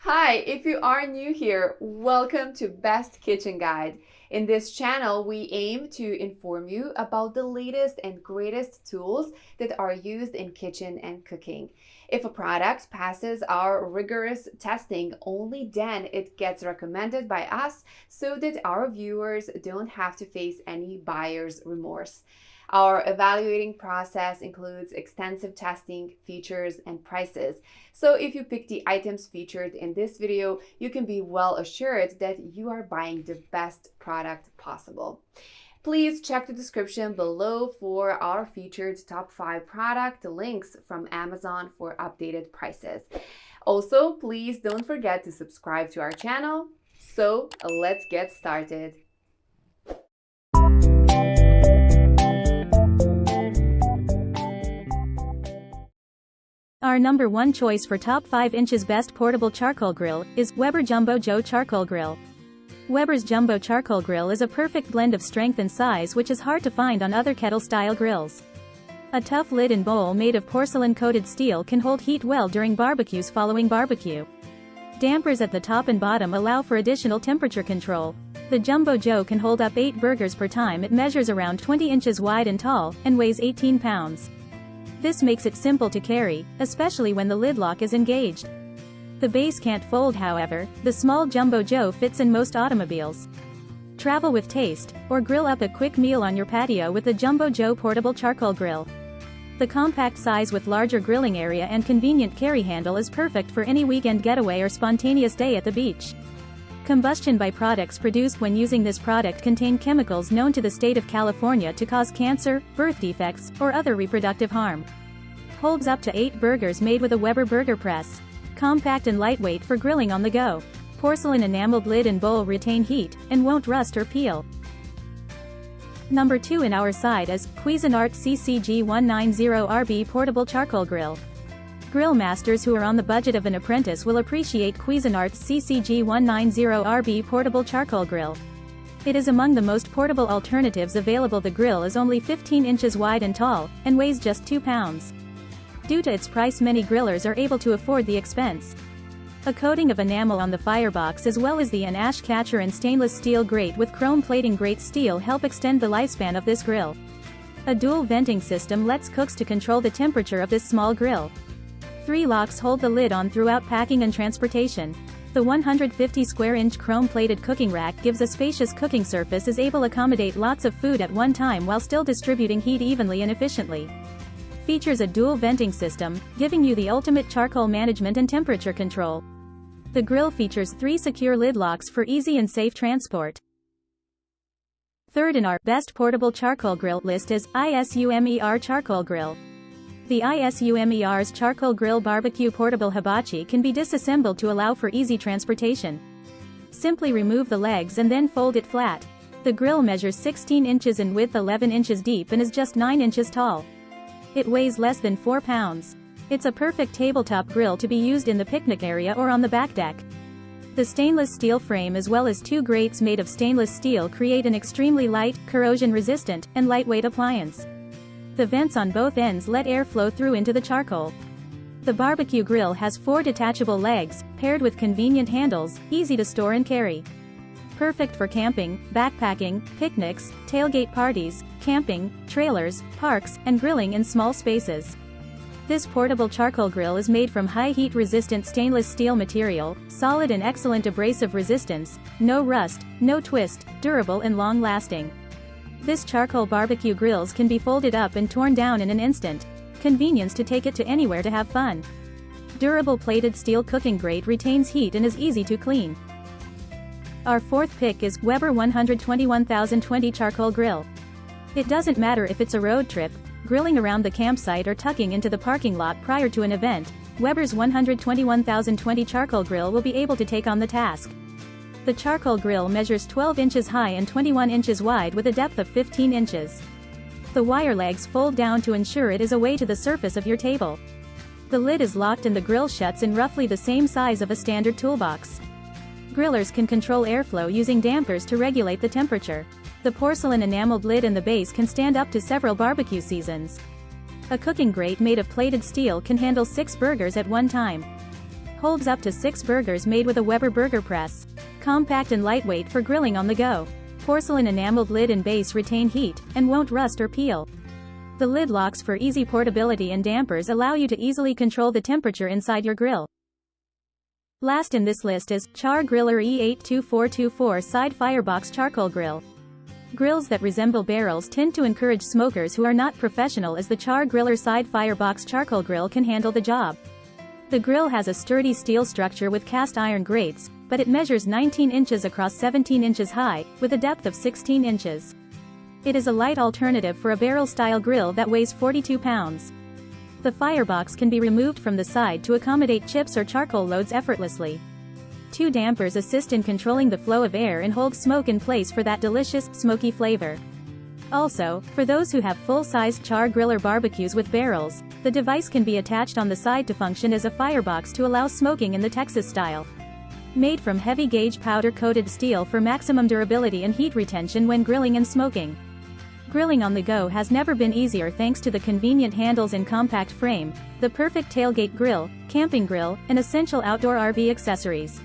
Hi, if you are new here, welcome to Best Kitchen Guide. In this channel, we aim to inform you about the latest and greatest tools that are used in kitchen and cooking. If a product passes our rigorous testing, only then it gets recommended by us so that our viewers don't have to face any buyer's remorse. Our evaluating process includes extensive testing, features, and prices. So if you pick the items featured in this video, you can be well assured that you are buying the best product possible. Please check the description below for our featured top 5 product links from Amazon for updated prices. Also, please don't forget to subscribe to our channel. So let's get started. Our number one choice for top 5 inches best portable charcoal grill is Weber Jumbo Joe Charcoal Grill. Weber's Jumbo Charcoal Grill is a perfect blend of strength and size which is hard to find on other kettle-style grills. A tough lid and bowl made of porcelain-coated steel can hold heat well during barbecues following barbecue. Dampers at the top and bottom allow for additional temperature control. The Jumbo Joe can hold up 8 burgers per time. It measures around 20 inches wide and tall, and weighs 18 pounds. This makes it simple to carry, especially when the lid lock is engaged. The base can't fold, however. The small Jumbo Joe fits in most automobiles. Travel with taste, or grill up a quick meal on your patio with the Jumbo Joe Portable Charcoal Grill. The compact size with larger grilling area and convenient carry handle is perfect for any weekend getaway or spontaneous day at the beach. Combustion byproducts produced when using this product contain chemicals known to the state of California to cause cancer, birth defects, or other reproductive harm. Holds up to 8 burgers made with a Weber burger press. Compact and lightweight for grilling on the go. Porcelain enameled lid and bowl retain heat, and won't rust or peel. Number 2 in our side is Cuisinart CCG 190RB Portable Charcoal Grill. Grill masters who are on the budget of an apprentice will appreciate Cuisinart's CCG 190RB Portable Charcoal Grill. It is among the most portable alternatives available. The grill is only 15 inches wide and tall, and weighs just 2 pounds. Due to its price, many grillers are able to afford the expense. A coating of enamel on the firebox as well as the ash catcher and stainless steel grate with chrome plating grate steel help extend the lifespan of this grill. A dual venting system lets cooks to control the temperature of this small grill. 3 locks hold the lid on throughout packing and transportation. The 150 square inch chrome-plated cooking rack gives a spacious cooking surface, is able to accommodate lots of food at one time while still distributing heat evenly and efficiently. Features a dual venting system, giving you the ultimate charcoal management and temperature control. The grill features 3 secure lid locks for easy and safe transport. Third in our best portable charcoal grill list is ISUMER Charcoal Grill. The ISUMER's Charcoal Grill Barbecue Portable Hibachi can be disassembled to allow for easy transportation. Simply remove the legs and then fold it flat. The grill measures 16 inches in width, 11 inches deep, and is just 9 inches tall. It weighs less than 4 pounds. It's a perfect tabletop grill to be used in the picnic area or on the back deck. The stainless steel frame as well as 2 grates made of stainless steel create an extremely light, corrosion-resistant, and lightweight appliance. The vents on both ends let air flow through into the charcoal. The barbecue grill has 4 detachable legs, paired with convenient handles, easy to store and carry. Perfect for camping, backpacking, picnics, tailgate parties, camping, trailers, parks, and grilling in small spaces. This portable charcoal grill is made from high heat resistant stainless steel material, solid and excellent abrasive resistance, no rust, no twist, durable and long lasting. This charcoal barbecue grills can be folded up and torn down in an instant. Convenience to take it to anywhere to have fun. Durable plated steel cooking grate retains heat and is easy to clean. Our fourth pick is Weber 121020 Charcoal Grill. It doesn't matter if it's a road trip, grilling around the campsite, or tucking into the parking lot prior to an event, Weber's 121020 Charcoal Grill will be able to take on the task. The charcoal grill measures 12 inches high and 21 inches wide with a depth of 15 inches. The wire legs fold down to ensure it is away to the surface of your table. The lid is locked and the grill shuts in roughly the same size of a standard toolbox. Grillers can control airflow using dampers to regulate the temperature. The porcelain enameled lid and the base can stand up to several barbecue seasons. A cooking grate made of plated steel can handle 6 burgers at one time. holds up to 6 burgers made with a Weber burger press. Compact and lightweight for grilling on the go. Porcelain enameled lid and base retain heat, and won't rust or peel. The lid locks for easy portability and dampers allow you to easily control the temperature inside your grill. Last in this list is Char Griller E82424 Side Firebox Charcoal Grill. Grills that resemble barrels tend to encourage smokers who are not professional, as the Char Griller Side Firebox Charcoal Grill can handle the job. The grill has a sturdy steel structure with cast iron grates, but it measures 19 inches across 17 inches high, with a depth of 16 inches. It is a light alternative for a barrel-style grill that weighs 42 pounds. The firebox can be removed from the side to accommodate chips or charcoal loads effortlessly. 2 dampers assist in controlling the flow of air and hold smoke in place for that delicious, smoky flavor. Also, for those who have full-sized Char Griller barbecues with barrels, the device can be attached on the side to function as a firebox to allow smoking in the Texas style. Made from heavy-gauge powder-coated steel for maximum durability and heat retention when grilling and smoking. Grilling on the go has never been easier thanks to the convenient handles and compact frame, the perfect tailgate grill, camping grill, and essential outdoor RV accessories.